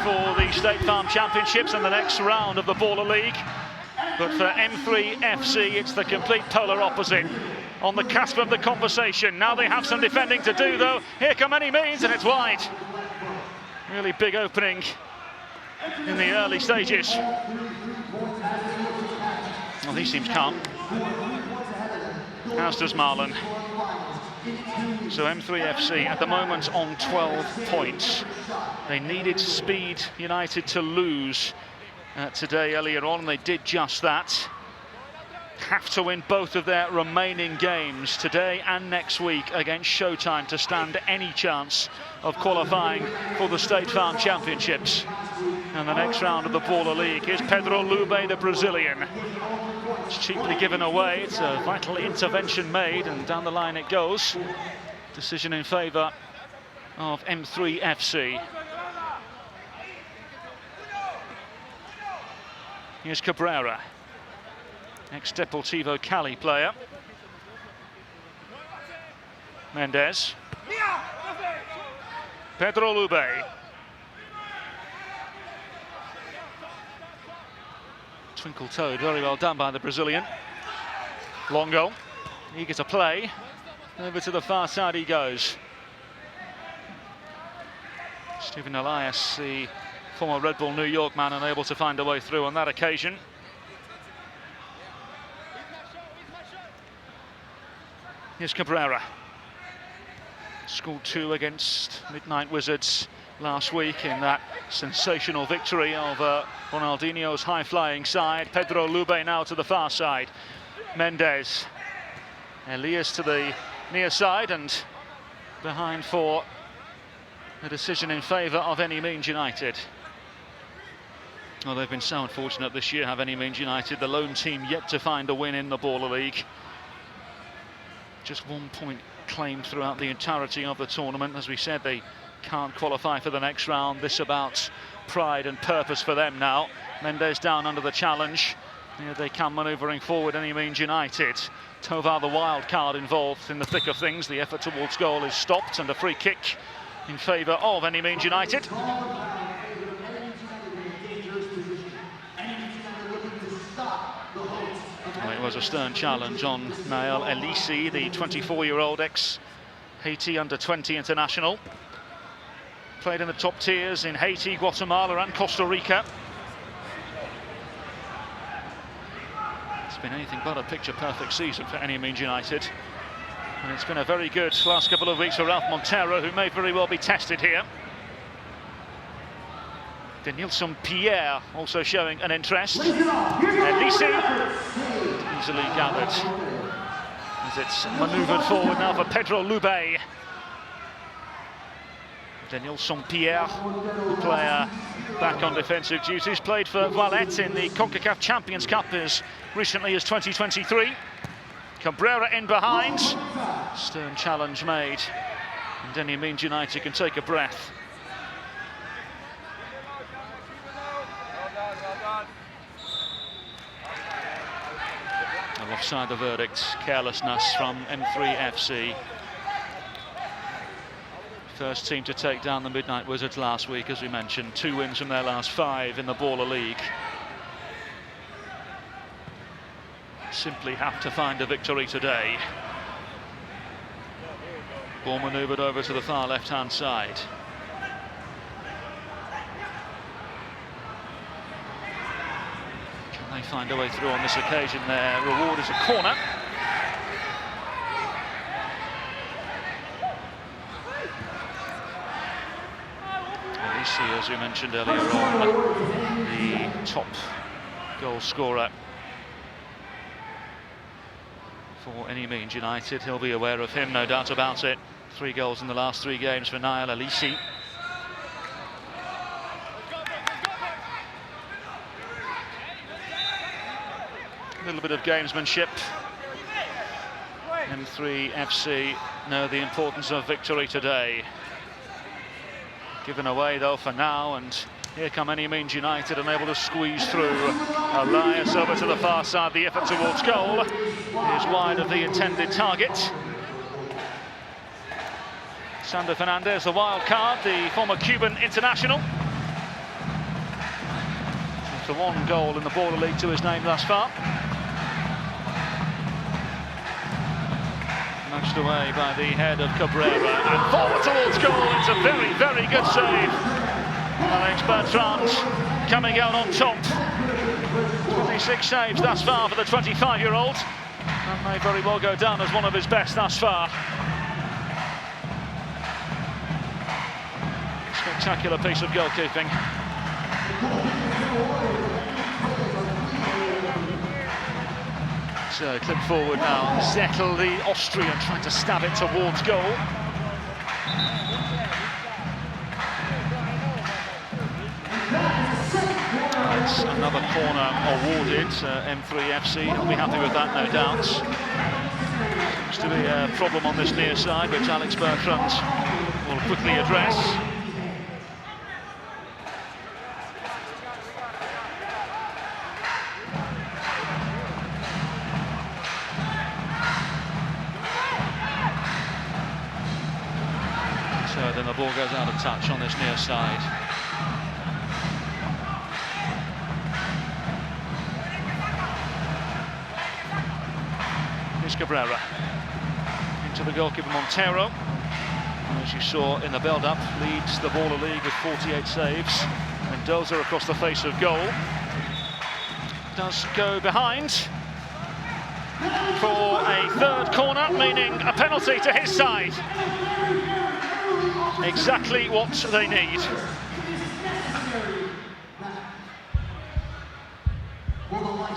for the State Farm Championships and the next round of the Baller League. But for M3 FC, it's the complete polar opposite. On the cusp of the conversation. Now they have some defending to do, though. Here come Any Means, and it's wide. Really big opening in the early stages. Well, he seems calm. As does Marlon. So M3 FC at the moment on 12 points. They needed Speed United to lose today earlier on, and they did just that. Have to win both of their remaining games today and next week against Showtime to stand any chance of qualifying for the State Farm Championships. And the next round of the Baller League is Pedro Lube, the Brazilian. It's cheaply given away. It's a vital intervention made, and down the line it goes. Decision in favour of M3 FC. Here's Cabrera, ex-Deportivo Cali player. Mendes. Pedro Lube. Twinkle-toed, very well done by the Brazilian. Longo, eager to play. Over to the far side he goes. Stephen Elias, the former Red Bull New York man, unable to find a way through on that occasion. Here's Cabrera. Scored 2 against Midnight Wizards last week in that sensational victory over Ronaldinho's high-flying side. Pedro Lube now to the far side. Mendes. Elias to the near side, and behind for a decision in favour of Any Means United. Well, they've been so unfortunate this year, have Any Means United, the lone team yet to find a win in the Baller League. Just 1 point claimed throughout the entirety of the tournament. As we said, they can't qualify for the next round. This about pride and purpose for them now. Mendes down under the challenge. Here they come manoeuvring forward, Any Means United. Tovar, the wild card, involved in the thick of things. The effort towards goal is stopped, and a free kick in favour of Any Means United. Well, it was a stern challenge on Nael Elisi, the 24-year-old ex-Haiti under-20 international. Played in the top tiers in Haiti, Guatemala and Costa Rica. It's been anything but a picture-perfect season for Any Means United. And it's been a very good last couple of weeks for Ralph Montero, who may very well be tested here. Denilson Pierre also showing an interest. Elisi easily gathered as it's manoeuvred forward now for Pedro Lube. Denilson Pierre, the player back on defensive duties, played for Valette in the CONCACAF Champions Cup as recently as 2023. Cabrera in behind. Stern challenge made, and Any Means United can take a breath. Offside the verdict, carelessness from M3 FC. First team to take down the Midnight Wizards last week, as we mentioned. 2 wins from their last 5 in the Baller League. Simply have to find a victory today. Ball manoeuvred over to the far left-hand side. They find a way through on this occasion. Their reward is a corner. Elisi, as we mentioned earlier on, the top goal scorer for Any Means United. He'll be aware of him, no doubt about it. 3 goals in the last 3 games for Nael Elisi. A little bit of gamesmanship. M3 FC know the importance of victory today. Given away though for now, and here come Any Means United, unable to squeeze through. Elias over to the far side, the effort towards goal is wide of the intended target. Sander Fernandez, the wild card, the former Cuban international. For 1 goal in the Baller League to his name thus far. Nudged away by the head of Cabrera, and forward towards goal. It's a very, very good save. Alex Bertrand coming out on top. 26 saves thus far for the 25-year-old. That may very well go down as one of his best thus far. Spectacular piece of goalkeeping. So clip forward now, Zettel, the Austrian, trying to stab it towards goal. That's another corner awarded. M3FC will be happy with that, no doubt. Seems to be a problem on this near side, which Alex Bertrand will quickly address. So then the ball goes out of touch on this near side. Here's Cabrera. Into the goalkeeper Montero. And as you saw in the build-up, leads the Baller League with 48 saves. Mendoza across the face of goal. Does go behind for a third corner, meaning a penalty to his side. Exactly what they need.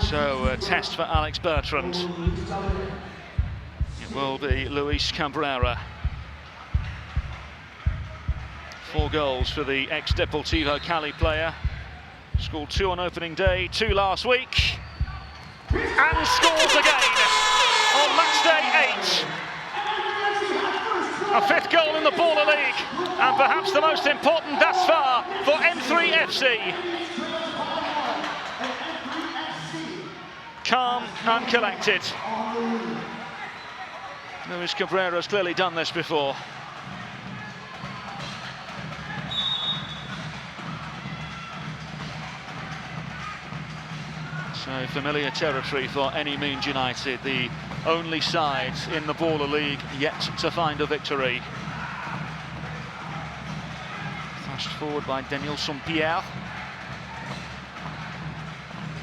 So a test for Alex Bertrand. It will be Luis Cabrera. 4 goals for the ex-Deportivo Cali player. Scored 2 on opening day, 2 last week. And scores again on match day 8. A 5th goal in the Baller League, and perhaps the most important thus far for M3FC. Calm and collected. Luis Cabrera has clearly done this before. So familiar territory for any means United, the only side in the Baller League yet to find a victory. Flashed forward by Danielson Pierre.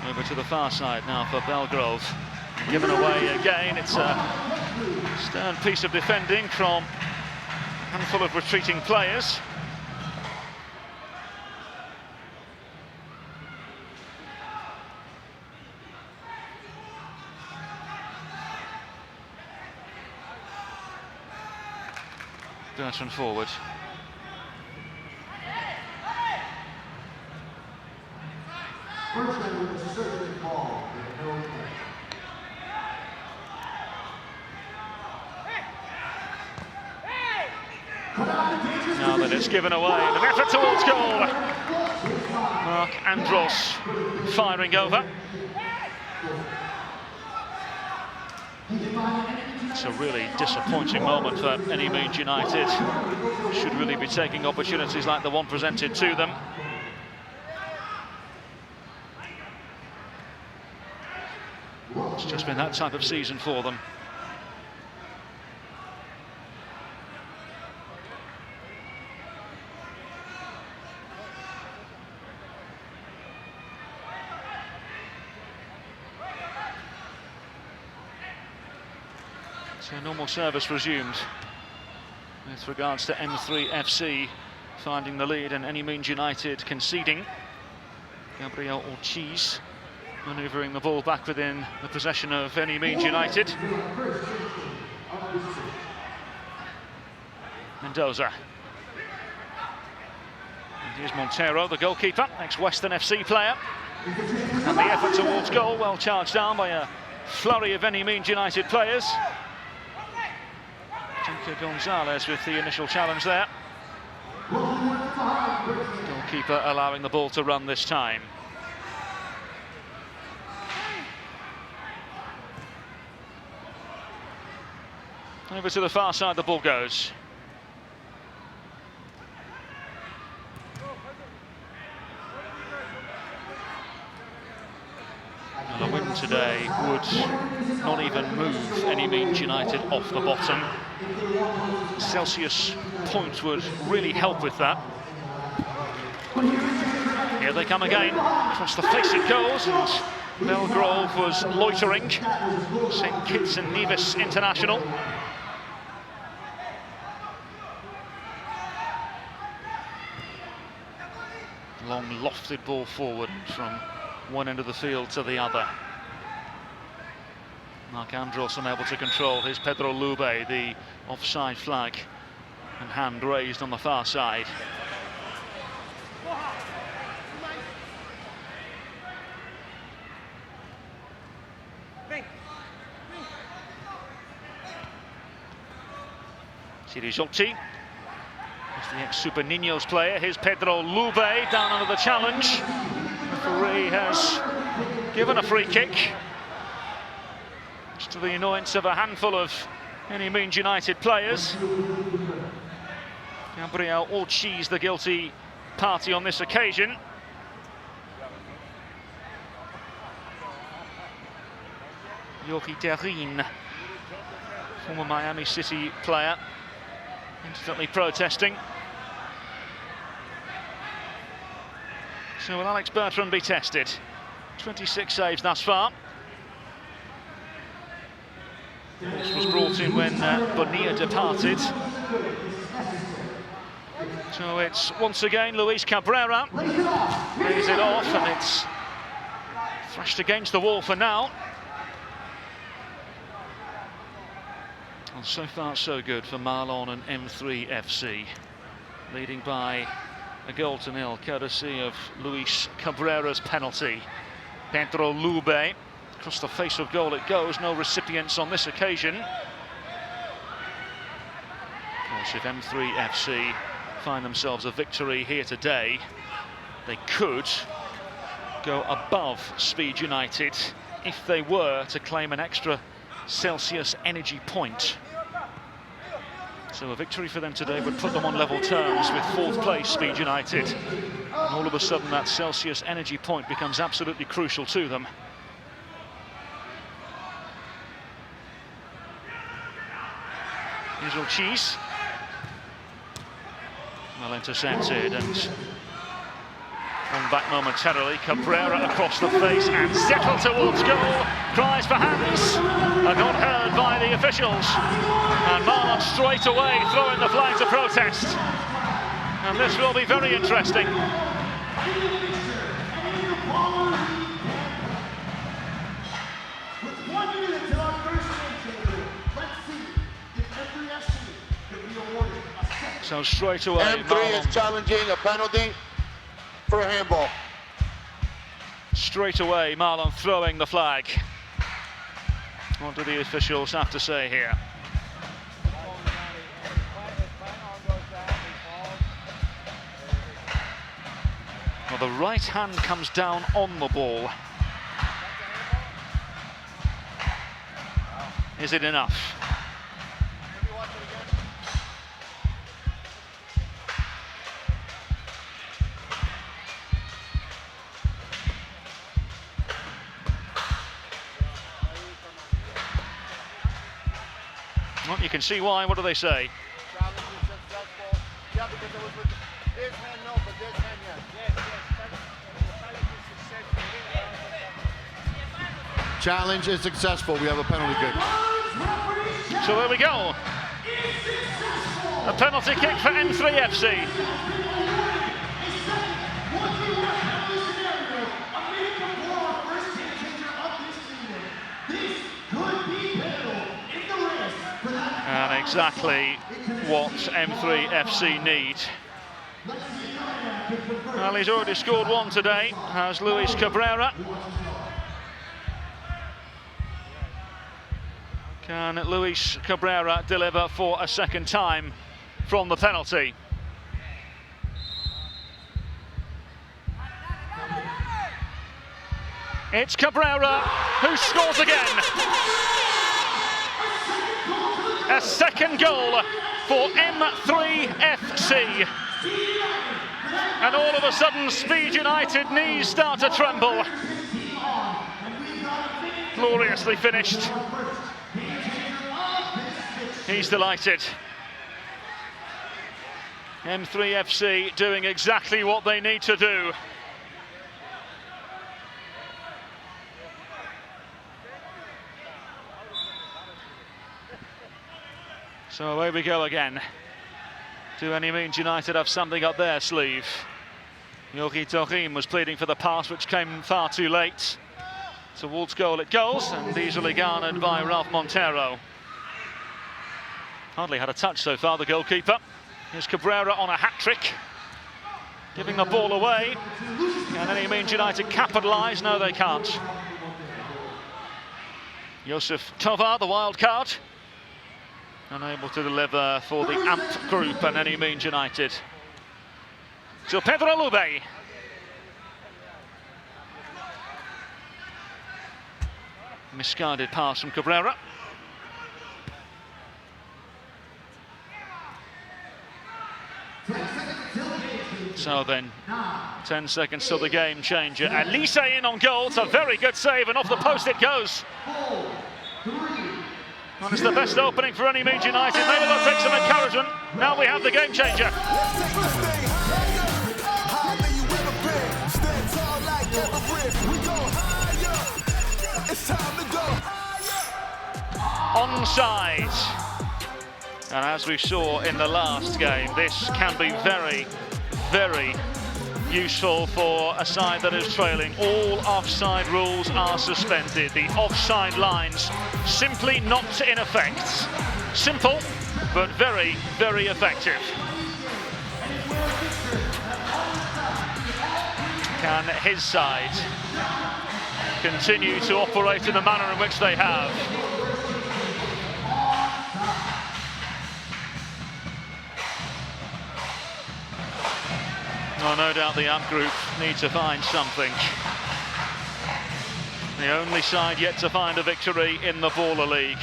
Over to the far side now for Belgrove. Given away again. It's a stern piece of defending from a handful of retreating players. Bertrand forward. Now that it's given away, an effort towards goal. Mark Andros firing over. It's a really disappointing moment for any means United. Should really be taking opportunities like the one presented to them. It's just been that type of season for them. So normal service resumed with regards to M3FC finding the lead and any means United conceding. Gabriel Ortiz manoeuvring the ball back within the possession of any means United. Mendoza. And here's Montero, the goalkeeper, ex-Western FC player. And the effort towards goal, well charged down by a flurry of any means United players. Tinker Gonzalez with the initial challenge there. Goalkeeper allowing the ball to run this time. Over to the far side the ball goes. And a win today would not even move any Means United off the bottom. Celsius points would really help with that. Here they come again. Across the face it goes, and Belgrove was loitering. St Kitts and Nevis international. Long lofted ball forward from one end of the field to the other. Mark Andros unable to control his Pedro Lube, the offside flag and hand raised on the far side. Sirizotti, the ex-Super Niños player. Here's Pedro Lube down under the challenge. The referee has given a free kick, much to the annoyance of a handful of any Means United players. Gabriel Ortiz, the guilty party on this occasion. Yoki Terin, former Miami City player, instantly protesting. So will Alex Bertrand be tested? 26 saves thus far. This was brought in when Bonilla departed. So it's once again Luis Cabrera. Lays it off, and it's thrashed against the wall for now. Well, so far so good for Marlon and M3 FC, leading by a 0-0, courtesy of Luis Cabrera's penalty. Pedro Lube, across the face of goal it goes, no recipients on this occasion. Of course, if M3 FC find themselves a victory here today, they could go above Speed United if they were to claim an extra Celsius energy point. So a victory for them today would put them on level terms with fourth place Speed United. And all of a sudden that Celsius energy point becomes absolutely crucial to them. Here's Ortiz. Well intercepted, and on back momentarily. Cabrera across the face and settled towards goal. Cries for hands are not heard by the officials. And Marlon straight away throwing the flag to protest. And this will be very interesting. So straight away, M3 Marlon is challenging a penalty for a handball. Straight away, Marlon throwing the flag. What do the officials have to say here? Well, the right hand comes down on the ball. Is it enough? Well, you can see why. What do they say? Challenge is successful. We have a penalty kick. So there we go. A penalty kick for M3 FC. And exactly what M3 FC need. Well, he's already scored one today, has Luis Cabrera. Can Luis Cabrera deliver for a second time from the penalty? It's Cabrera who scores again. A second goal for M3 FC. And all of a sudden, Speed United knees start to tremble. gloriously finished. He's delighted. M3FC doing exactly what they need to do. So away we go again. Do any means United have something up their sleeve? Yogi Torim was pleading for the pass, which came far too late. Towards goal it goes, and easily garnered by Ralph Montero. Hardly had a touch so far, the goalkeeper. Here's Cabrera on a hat-trick, giving the ball away. And any means United capitalise? No, they can't. Josef Tovar, the wild card, unable to deliver for the AMP group and any means United. So Pedro Lube. Misguided pass from Cabrera. So then, 10 seconds till the game changer. Elise in on goal. It's a very good save, and off the post it goes. And it's the best opening for any means United. Maybe they'll take some encouragement. Now we have the game changer. Onside. And as we saw in the last game, this can be very, very useful for a side that is trailing. All offside rules are suspended. The offside lines simply not in effect. Simple, but very, very effective. Can his side continue to operate in the manner in which they have? Well, no doubt the AMP group need to find something. The only side yet to find a victory in the Baller League.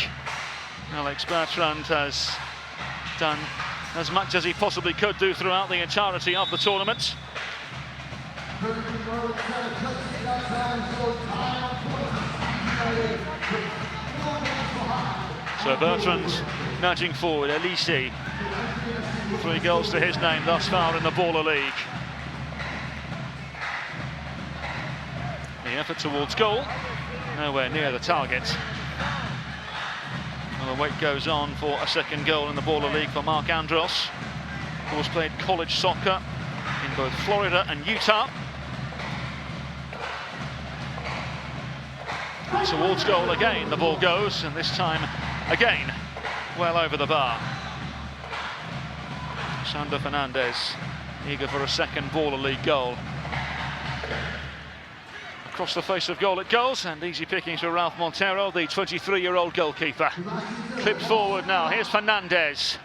Alex Bertrand has done as much as he possibly could do throughout the entirety of the tournament. So Bertrand nudging forward. Elise, 3 goals to his name thus far in the Baller League. The effort towards goal, nowhere near the target. Well, the wait goes on for a second goal in the Baller League for Mark Andros, who has played college soccer in both Florida and Utah. Towards goal again, the ball goes, and this time again, well over the bar. Sander Fernandez, eager for a second Baller League goal. Across the face of goal it goes, and easy pickings for Ralph Montero, the 23-year-old goalkeeper. Clipped forward now, here's Fernandez.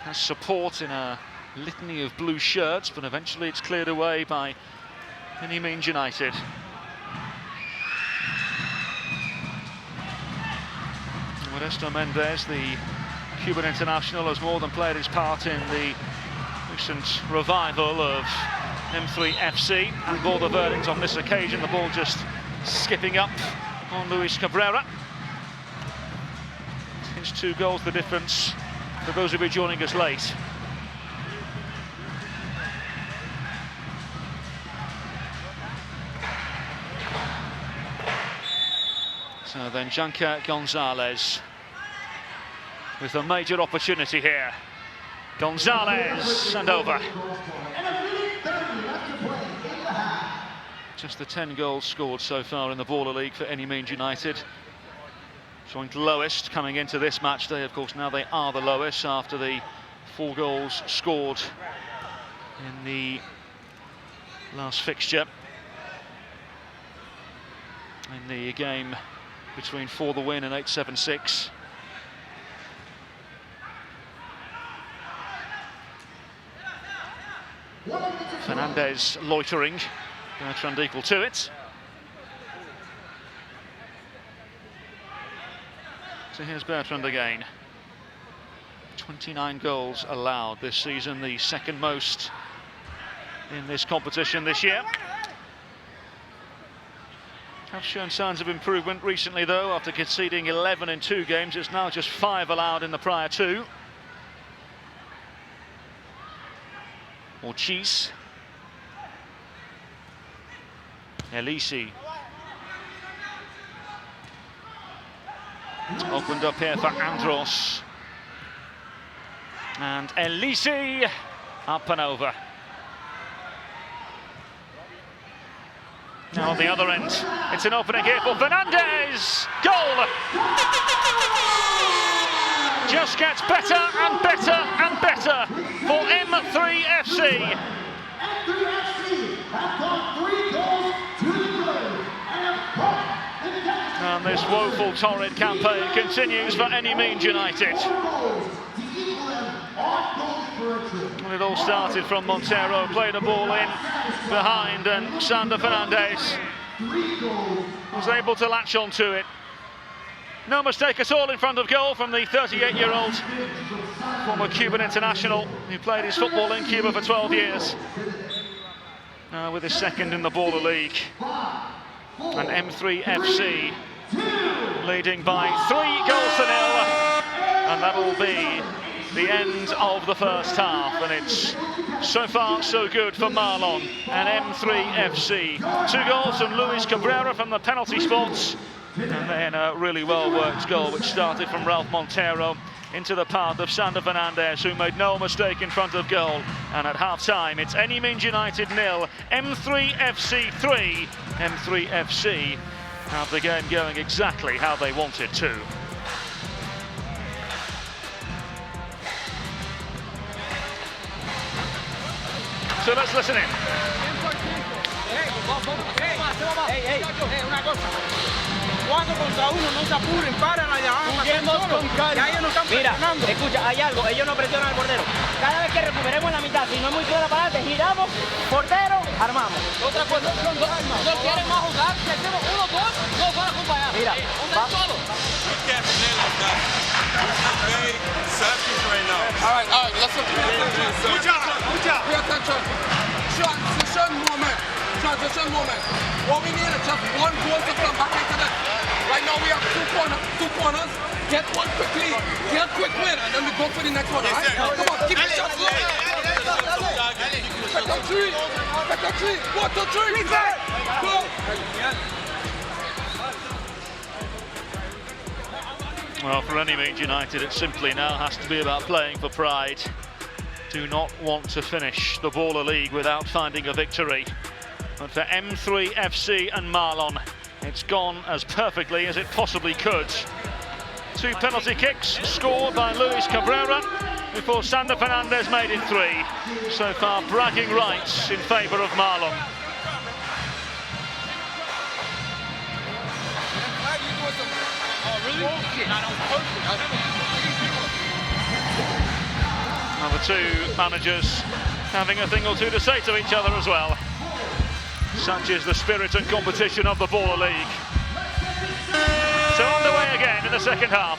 Has support in a litany of blue shirts, but eventually it's cleared away by any means United. Modesto Mendez, the Cuban international, has more than played his part in the recent revival of M3FC and bore the verdict on this occasion. The ball just skipping up on Luis Cabrera. His 2 goals the difference for those who will be joining us late. So then Janka Gonzalez with a major opportunity here. Gonzalez and over. Just the 10 goals scored so far in the Baller League for any means United. Joint lowest coming into this match day. Of course, now they are the lowest after the 4 goals scored in the last fixture. In the game between For the Win and 876. Fernandez loitering. Bertrand equal to it. So here's Bertrand again. 29 goals allowed this season, the second most in this competition this year. Have shown signs of improvement recently though, after conceding 11 in 2 games. It's now just 5 allowed in the prior 2. Ortiz. Elisi. Opened up here for Andros. And Elisi up and over. Now on the other end, it's an opening here for Fernandez. Goal! Just gets better and better and better for M3FC. And this woeful, torrid campaign continues for Any Means United. And it all started from Montero, played a ball in behind, and Sander Fernandez was able to latch onto it. No mistake at all in front of goal from the 38-year-old former Cuban international who played his football in Cuba for 12 years. Now with his second in the Baller League. And M3FC leading by 3-0, and that'll be the end of the first half, and it's so far so good for Marlon and M3FC. 2 goals from Luis Cabrera from the penalty spots, and then a really well worked goal which started from Ralph Montero into the path of Sander Fernandez, who made no mistake in front of goal. And at half-time, it's Any Means United 0, M3FC 3. M3FC have the game going exactly how they wanted to. So let's listen in. Cuando contra uno no se apuren, paran allá. Juguemos con calma. Mira, escucha, hay algo, ellos no presionan al portero. Cada vez que recuperemos la mitad, si no es muy clara para adelante, giramos, portero, armamos. Otra cosa, no quieren más jugar, si hacemos 1-2, no van a acompañar. Mira, va todo. All right, let's look. Pay attention. Transition moment. What we need is just one goal to come back into this. Right now we have two corners. Get one quickly, get a quick win, and then we go for the next one, right? Come on, keep the shots low. Back up three. 1, 2, 3. Go. Well, for Any Means United, it simply now has to be about playing for pride. Do not want to finish the Baller League without finding a victory. But for M3FC and Marlon, it's gone as perfectly as it possibly could. 2 penalty kicks scored by Luis Cabrera before Sander Fernandez made it 3. So far, bragging rights in favour of Marlon. Now the 2 managers having a thing or two to say to each other as well. Such is the spirit and competition of the Baller League. So underway again in the second half.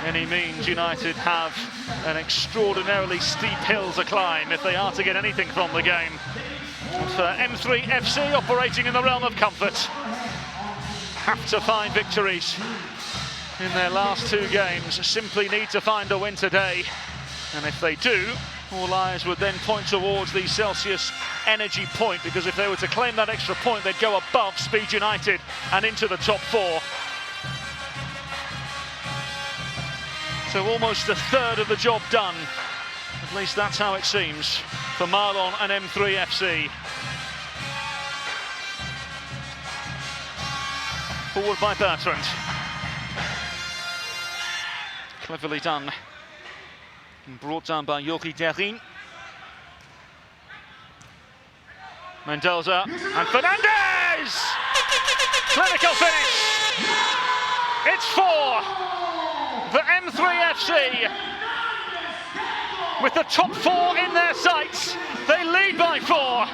Any Means United have an extraordinarily steep hill to climb if they are to get anything from the game. And for M3FC, operating in the realm of comfort, have to find victories in their last 2 games. Simply need to find a win today. And if they do, all eyes would then point towards the Celsius Energy point, because if they were to claim that extra point, they'd go above Speed United and into the top 4. So almost a third of the job done. At least that's how it seems for Marlon and M3FC. Forward by Bertrand. Cleverly done. And brought down by Yogi Derin. Mendoza and Fernandez! Clinical finish! It's 4 for M3FC. With the top 4 in their sights, they lead by 4.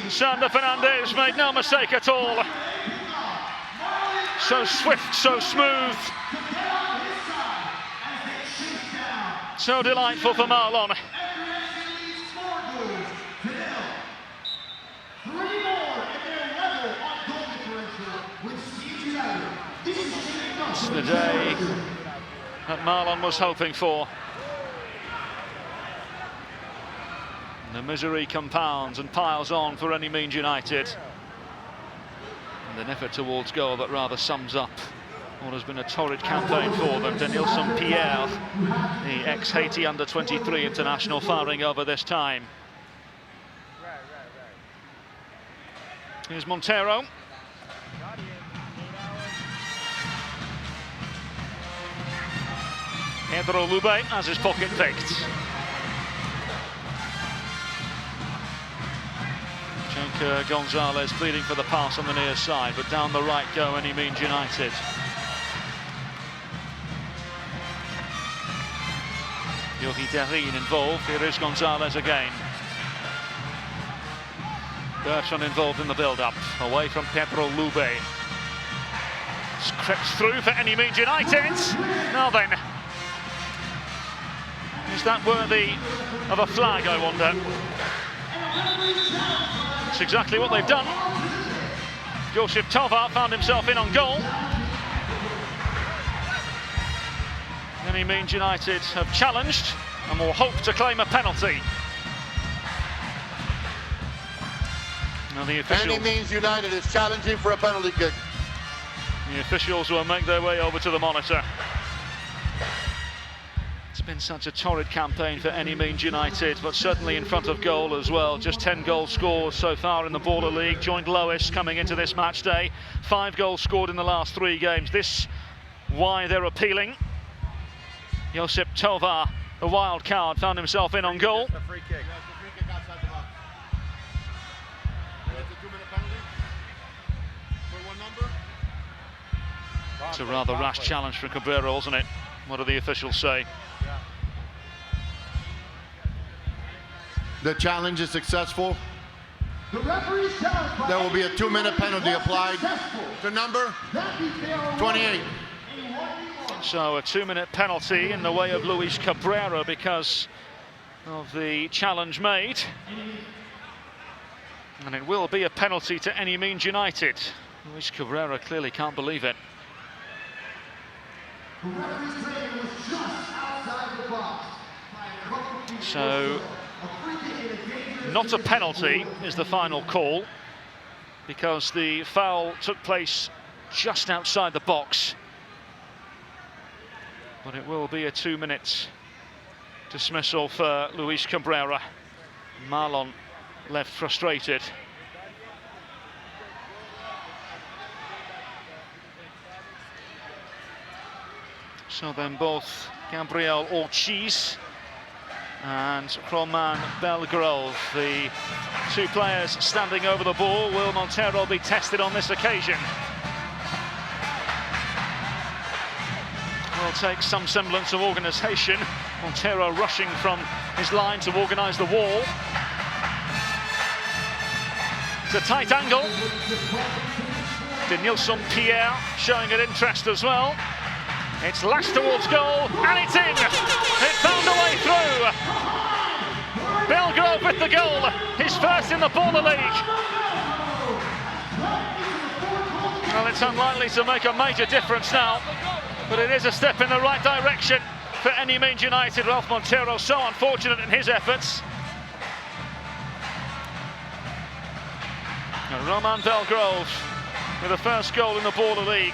Sander Fernandez made no mistake at all. So swift, so smooth. So delightful for Marlon. the day that Marlon was hoping for. And the misery compounds and piles on for Any Means United. And an effort towards goal that rather sums up what has been a torrid campaign for them. Denilson Pierre, the ex-Haiti under-23 international, firing over this time. Here's Montero. Pedro Lube has his pocket picked. Cenk Gonzalez pleading for the pass on the near side, but down the right go Any Means United. Yogi Derin involved. Here is Gonzalez again. Bertrand involved in the build-up, away from Pedro Lube. It's crept through for Any Means United. Now then, is that worthy of a flag, I wonder? It's exactly what they've done. Joseph Tovar found himself in on goal. Any Means United have challenged and will hope to claim a penalty. Now the official... Any Means United is challenging for a penalty kick. The officials will make their way over to the monitor. It's been such a torrid campaign for Any Means United, but certainly in front of goal as well. Just 10 goals scored so far in the Baller League, joined lowest coming into this match day. 5 goals scored in the last 3 games. This why they're appealing. Josip Tovar, the wild card, found himself in on goal. A free kick. Free kick outside the box. It's a 2-minute penalty for 1 number. It's a rather rash challenge from Cabrera, isn't it? What do the officials say? The challenge is successful. There will be a 2-minute penalty applied to number 28. So a 2-minute penalty in the way of Luis Cabrera because of the challenge made. And it will be a penalty to Any Means United. Luis Cabrera clearly can't believe it. So, not a penalty is the final call because the foul took place just outside the box. But it will be a 2-minute dismissal for Luis Cabrera. Marlon left frustrated. So then both Gabriel Ortiz and Roman Belgrove, the 2 players standing over the ball. Will Montero be tested on this occasion? Will take some semblance of organisation. Montero rushing from his line to organise the wall. It's a tight angle. Denilson Pierre showing an interest as well. It's lashed towards goal, and it's in! It found a way through! Belgrove with the goal, his first in the Baller League. Well, it's unlikely to make a major difference now, but it is a step in the right direction for Any Means United. Ralph Montero so unfortunate in his efforts. And Roman Belgrove with the first goal in the Baller League.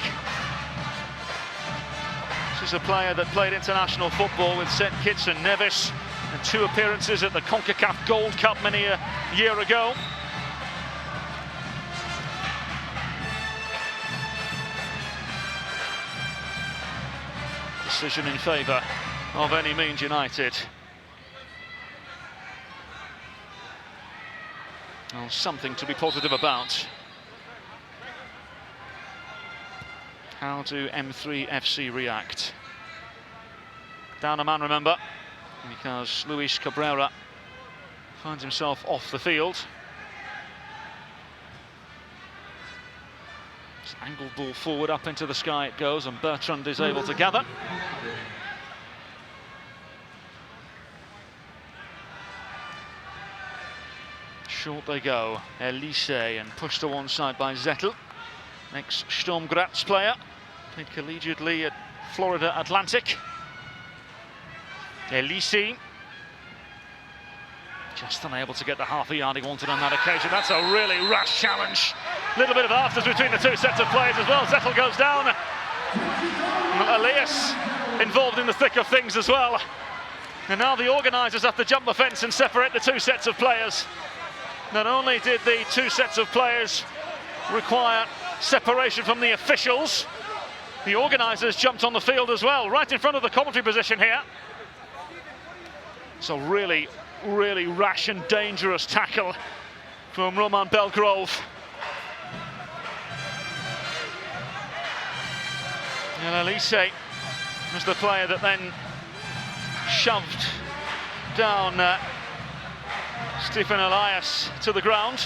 This is a player that played international football with St Kitts and Nevis and 2 appearances at the CONCACAF Gold Cup many a year ago. Decision in favour of Any Means United. Well, something to be positive about. How do M3 FC react? Down a man, remember, because Luis Cabrera finds himself off the field. This angled ball forward, up into the sky it goes, and Bertrand is able to gather. Short they go, Elise, and pushed to one side by Zettel. Ex-Sturm Graz player, Played collegiately at Florida Atlantic. Elise just unable to get the half a yard he wanted on that occasion. That's a really rash challenge. A little bit of afters between the two sets of players as well. Zettel goes down. Elias involved in the thick of things as well. And now the organisers have to jump the fence and separate the two sets of players. Not only did the two sets of players require separation from the officials, the organisers jumped on the field as well, right in front of the commentary position here. So really rash and dangerous tackle from Roman Belgrove. And Elise was the player that then shoved down Stephen Elias to the ground.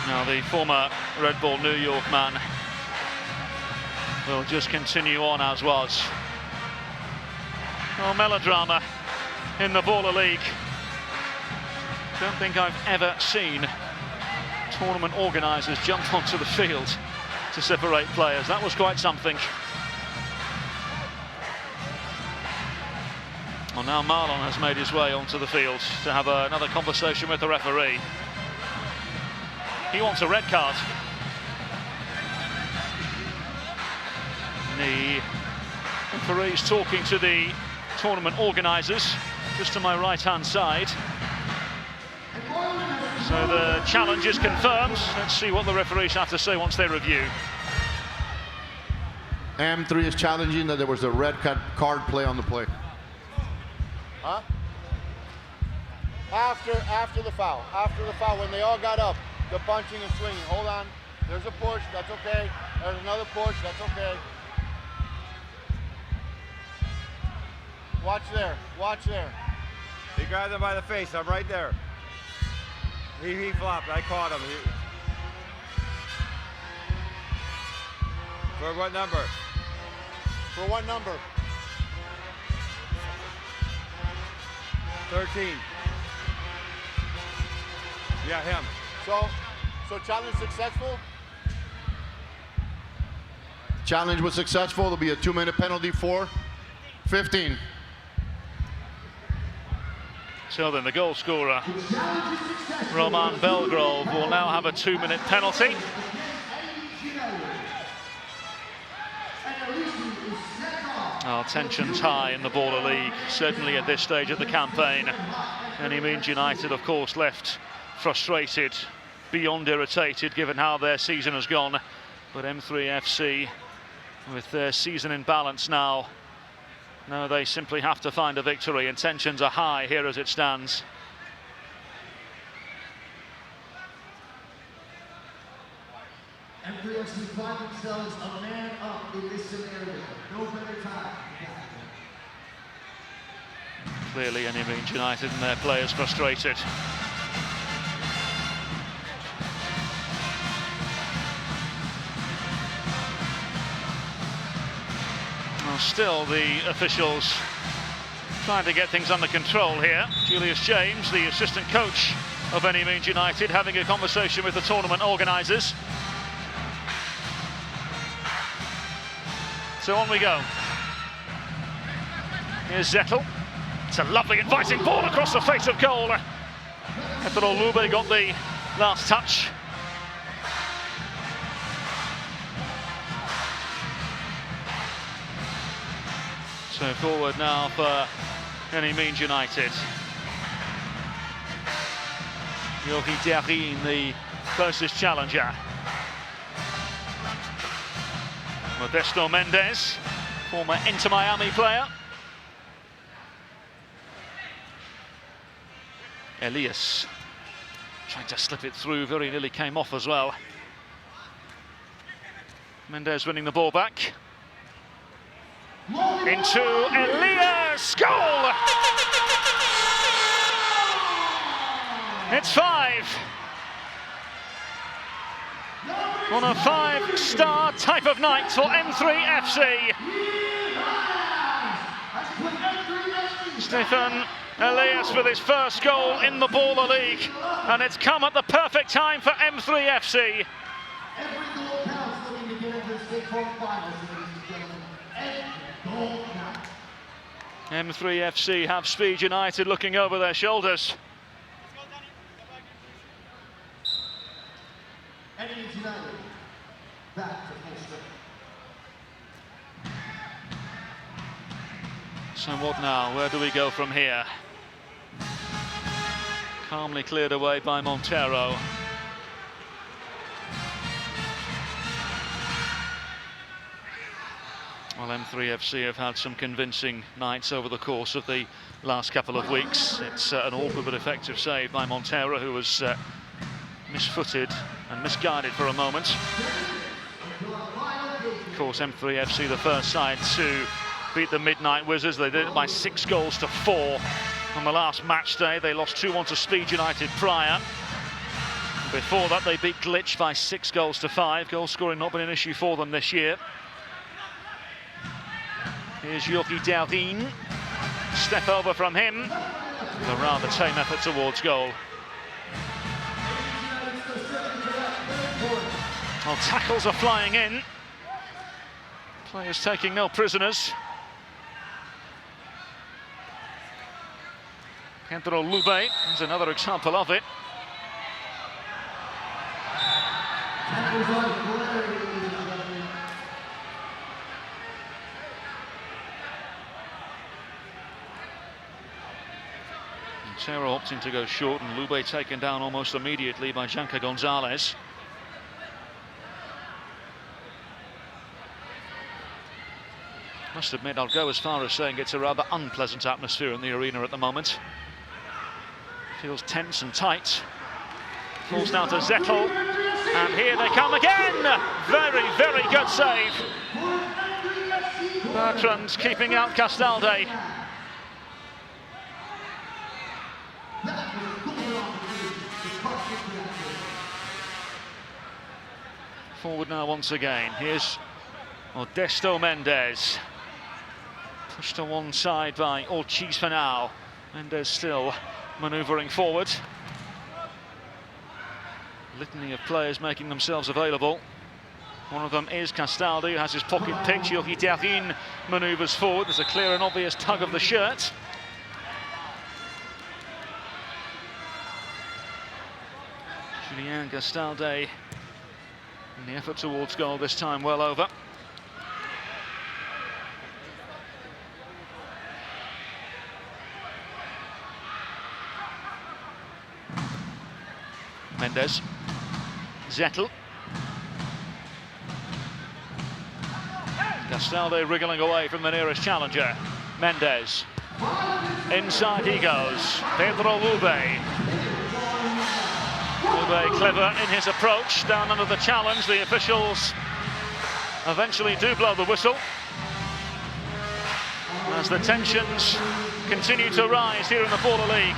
Now the former Red Bull New York man will just continue on as was. Oh, melodrama in the Baller League. Don't think I've ever seen tournament organisers jump onto the field to separate players. That was quite something. Well, now Marlon has made his way onto the field to have another conversation with the referee. He wants a red card. The referee's talking to the tournament organisers, just to my right-hand side. So the challenge is confirmed. Let's see what the referees have to say once they review. M3 is challenging that there was a red card play on the play. Huh? After the foul, when they all got up, the punching and swinging. Hold on, there's a push, that's okay. There's another push, that's okay. Watch there. He grabbed him by the face, I'm right there. He flopped, I caught him. For what number? For what number? 13. Yeah, him. So challenge successful? Challenge was successful. There'll be a 2-minute penalty for 15. So then the goal scorer, Roman Belgrove, will now have a 2-minute penalty. Oh, tensions high in the Baller League, certainly at this stage of the campaign. And he means United, of course, left frustrated, beyond irritated, given how their season has gone. But M3FC, with their season in balance now, no, they simply have to find a victory, and tensions are high here as it stands. M3FC find themselves a man up in this scenario. No better time. Clearly, any means United and their players frustrated. Well, still the officials trying to get things under control here. Julius James, the assistant coach of Any Means United, having a conversation with the tournament organisers. So on we go. Here's Zettel. It's a lovely inviting ball across the face of goal. Pedro Lube got the last touch. So forward now for Any Means United. Yogi Darin, the closest challenger. Modesto Mendes, former Inter Miami player. Elias trying to slip it through, very nearly came off as well. Mendes winning the ball back. Into Elias, goal! It's 5. On a 5-star type of night for M3FC. Stefan Elias with his first goal in the Baller League, and it's come at the perfect time for M3FC. Every goal counts looking to get into the state quarterfinals, ladies and gentlemen. Every goal counts. M3FC have Speed United looking over their shoulders. Enemies United, back to full strength. So what now? Where do we go from here? Calmly cleared away by Montero. Well, M3FC have had some convincing nights over the course of the last couple of weeks. It's an awkward but effective save by Montero, who was misfooted and misguided for a moment. Of course, M3FC, the first side to beat the Midnight Wizards. They did it by 6 goals to 4 on the last match day. They lost 2-1 to Speed United prior. Before that, they beat Glitch by 6 goals to 5. Goal scoring not been an issue for them this year. Here's Yorki Daldin. Step over from him. A rather tame effort towards goal. Well, tackles are flying in. Players taking no prisoners. Pedro Lube is another example of it. Montero opting to go short, and Lube taken down almost immediately by Janka Gonzalez. Must admit, I'll go as far as saying it's a rather unpleasant atmosphere in the arena at the moment. Feels tense and tight. Falls down to Zettel, and here they come again! Very, very good save. Bertrand keeping out Castaldi. Forward now once again. Here's Modesto Mendes. Pushed to one side by Ortiz for now. Mendes still manoeuvring forward. Litany of players making themselves available. One of them is Castaldi, who has his pocket picked. Yorki Daldin manoeuvres forward. There's a clear and obvious tug of the shirt. Julien Castaldi in the effort towards goal this time well over. Mendes, Zettel. Castaldi wriggling away from the nearest challenger. Mendes. Inside he goes. Pedro Lube. Lube clever in his approach, down under the challenge. The officials eventually do blow the whistle as the tensions continue to rise here in the Baller League.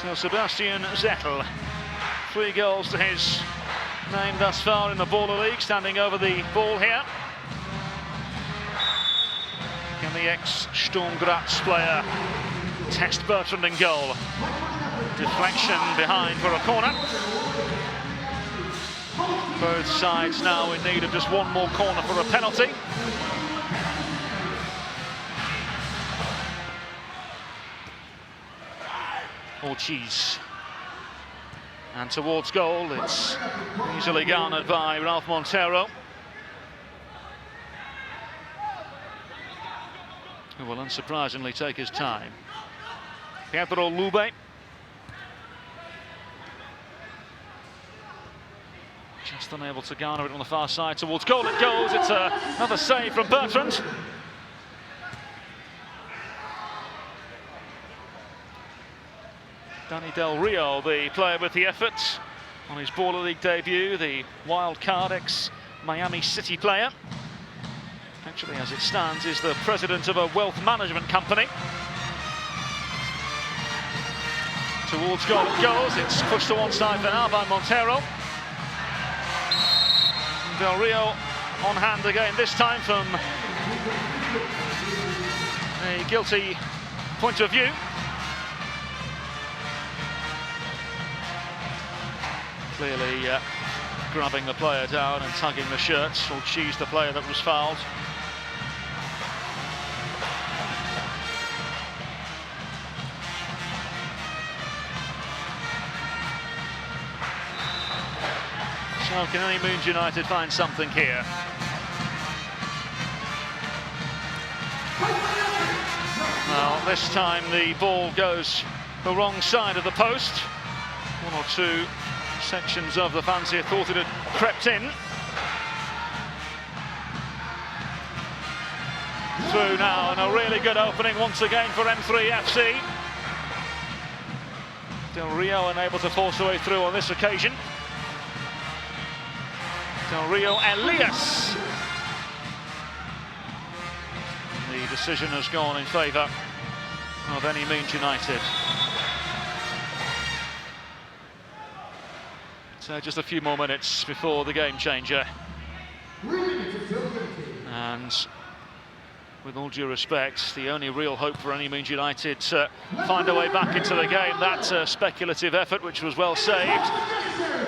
So Sebastian Zettel, 3 goals to his name thus far in the Baller League, standing over the ball here. Can the ex-Sturm Graz player test Bertrand in goal? Deflection behind for a corner. Both sides now in need of just one more corner for a penalty. Ortiz. And towards goal, it's easily garnered by Ralph Montero, who will unsurprisingly take his time. Pedro Lube. Just unable to garner it on the far side. Towards goal it goes. It's another save from Bertrand. Danny Del Rio, the player with the effort on his Baller League debut, the wild card ex-Miami City player. Actually, as it stands, is the president of a wealth management company. Towards goal it goes. It's pushed to one side for now by Montero. Del Rio on hand again, this time from a guilty point of view. Clearly grabbing the player down and tugging the shirt. Or cheese the player that was fouled. So can any Moons United find something here? Well, this time the ball goes the wrong side of the post. One or two sections of the fans here thought it had crept in. Through now, and a really good opening once again for M3 FC. Del Rio unable to force their way through on this occasion. Del Rio, Elias. The decision has gone in favour of any Moons United. So just a few more minutes before the game changer. And with all due respect, the only real hope for any Moons United to find a way back into the game, that speculative effort which was well saved.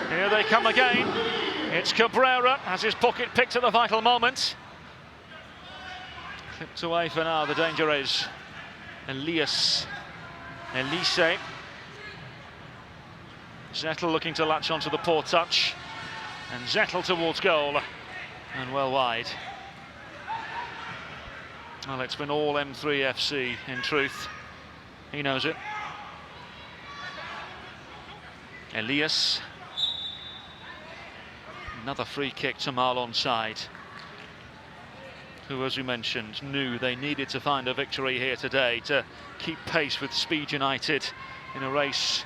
Here they come again. It's Cabrera, has his pocket picked at the vital moment. Clipped away for now, the danger is Elise. Zettel looking to latch onto the poor touch. And Zettel towards goal. And well wide. Well, it's been all M3 FC in truth. He knows it. Elias. Another free kick to Marlon side, who, as we mentioned, knew they needed to find a victory here today to keep pace with Speed United in a race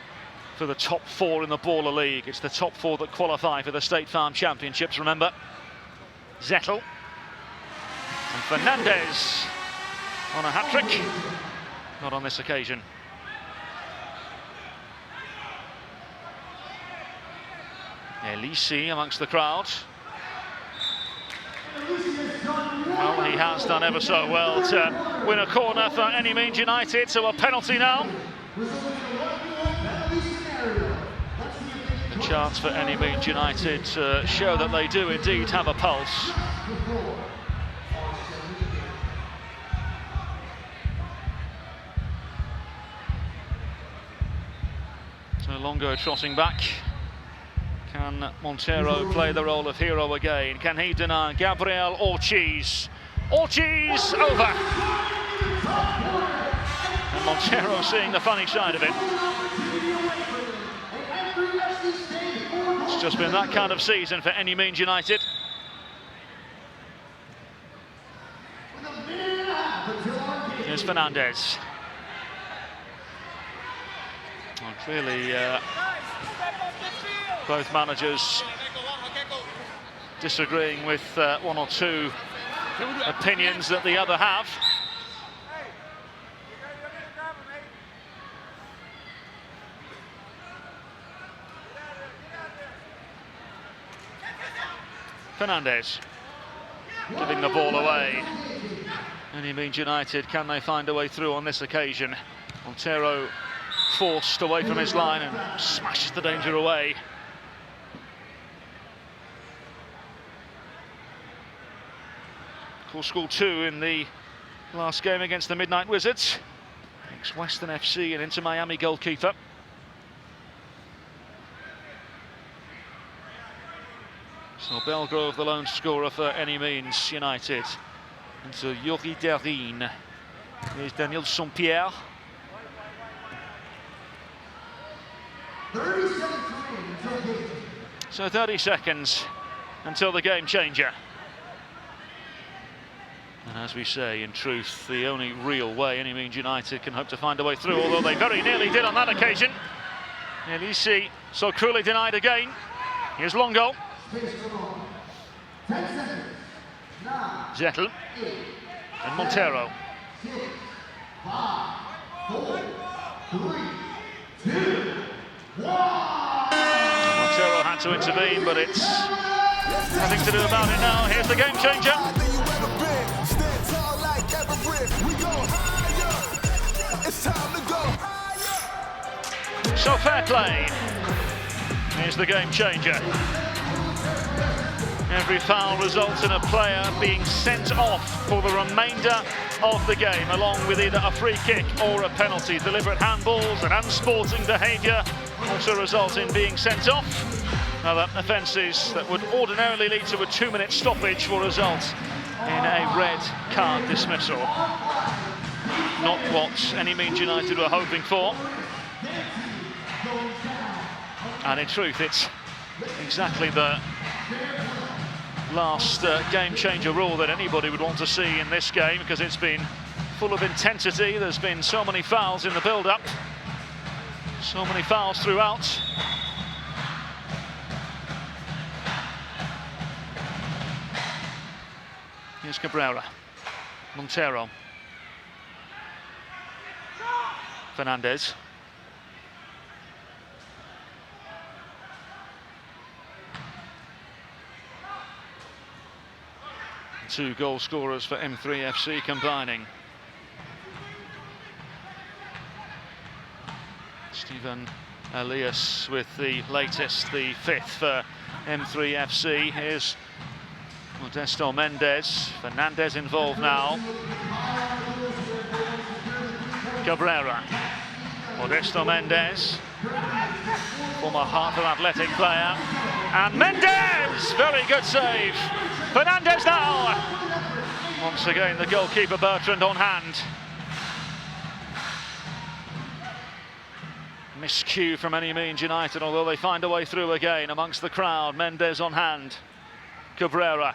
for the top four in the Baller League. It's the top four that qualify for the State Farm Championships, remember. Zettel. And Fernandez on a hat-trick. Not on this occasion. Elise amongst the crowd. Well, he has done ever so well to win a corner for any Moons United, so a penalty now. A chance for any Moons United to show that they do indeed have a pulse. So Longo trotting back. Can Montero play the role of hero again? Can he deny Gabriel Ortiz? Ortiz over! And Montero seeing the funny side of it. It's just been that kind of season for any Moons United. Here's Fernandez. Well, clearly, both managers disagreeing with one or two opinions that the other have. Fernandez giving the ball away. Any Moons United, can they find a way through on this occasion? Montero forced away from his line and smashes the danger away. Scored 2 in the last game against the Midnight Wizards. Ex-Western FC and Inter Miami goalkeeper. So Belgrove, the lone scorer for any Moons United. Into Yuri Derin. Here's Daniel Saint-Pierre. 30 seconds remaining until game. So 30 seconds until the game changer. And as we say, in truth, the only real way any Moons United can hope to find a way through, although they very nearly did on that occasion. Elise so cruelly denied again. Here's Longo. 10 seconds. 9, Zettel 8, and Montero. 6, 5, 4, 3, Montero had to intervene, but it's nothing to do about it now. Here's the game changer. So fair play. Here's the game changer. Every foul results in a player being sent off for the remainder of the game, along with either a free kick or a penalty. Deliberate handballs and unsporting behaviour also result in being sent off. Other offences that would ordinarily lead to a 2-minute stoppage will result in a red card dismissal. Not what any means United were hoping for. And in truth, it's exactly the last game changer rule that anybody would want to see in this game, because it's been full of intensity. There's been so many fouls in the build-up, so many fouls throughout. Here's Cabrera, Montero, Fernandez. Two goal scorers for M3FC combining. Stephen Elias with the latest, the 5th for M3FC. Here's Modesto Mendes. Fernandez involved now. Cabrera. Modesto Mendes, former Hartford Athletic player. And Mendes! Very good save. Fernandez now! Once again, the goalkeeper Bertrand on hand. Miscue from any means United, although they find a way through again amongst the crowd. Mendes on hand. Cabrera.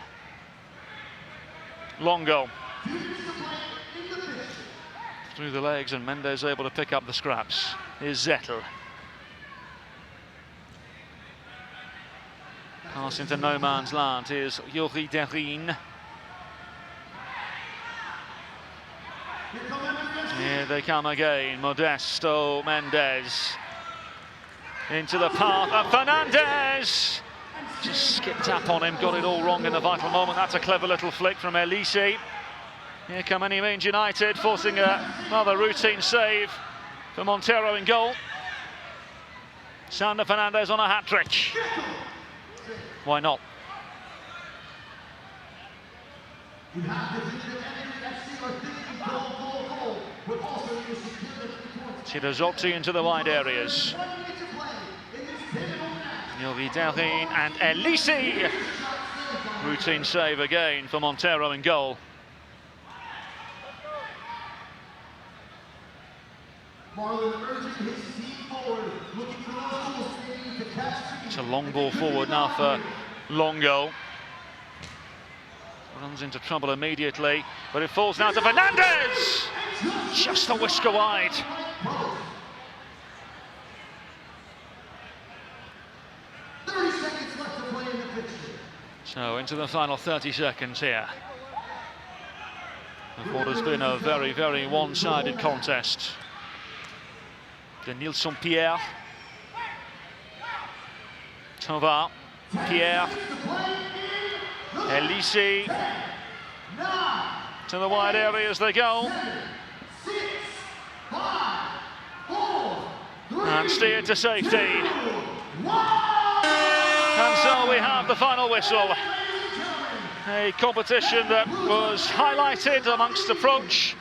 Longo. Through the legs, and Mendes able to pick up the scraps. Here's Zettel. Pass into no man's land. Here's Yuri Derin. Here they come again. Modesto Mendes. Into the path of Fernandez. Just skipped up on him, got it all wrong in the vital moment. That's a clever little flick from Elise. Here come any means United, forcing another routine save for Montero in goal. Sander Fernandez on a hat-trick. Why not? Chirazotti into the wide areas. Yuri Derin and Elise. Routine save again for Montero in goal. It's a long ball forward now for Longo. Runs into trouble immediately, but it falls now to Fernandez! Just a whisker wide. So into the final 30 seconds here. Of what has been a very, very one-sided contest. De Nilsson Pierre. Tovar. Pierre. Elise. To the wide areas they go. And steered to safety. And so we have the final whistle. A competition that was highlighted amongst approach.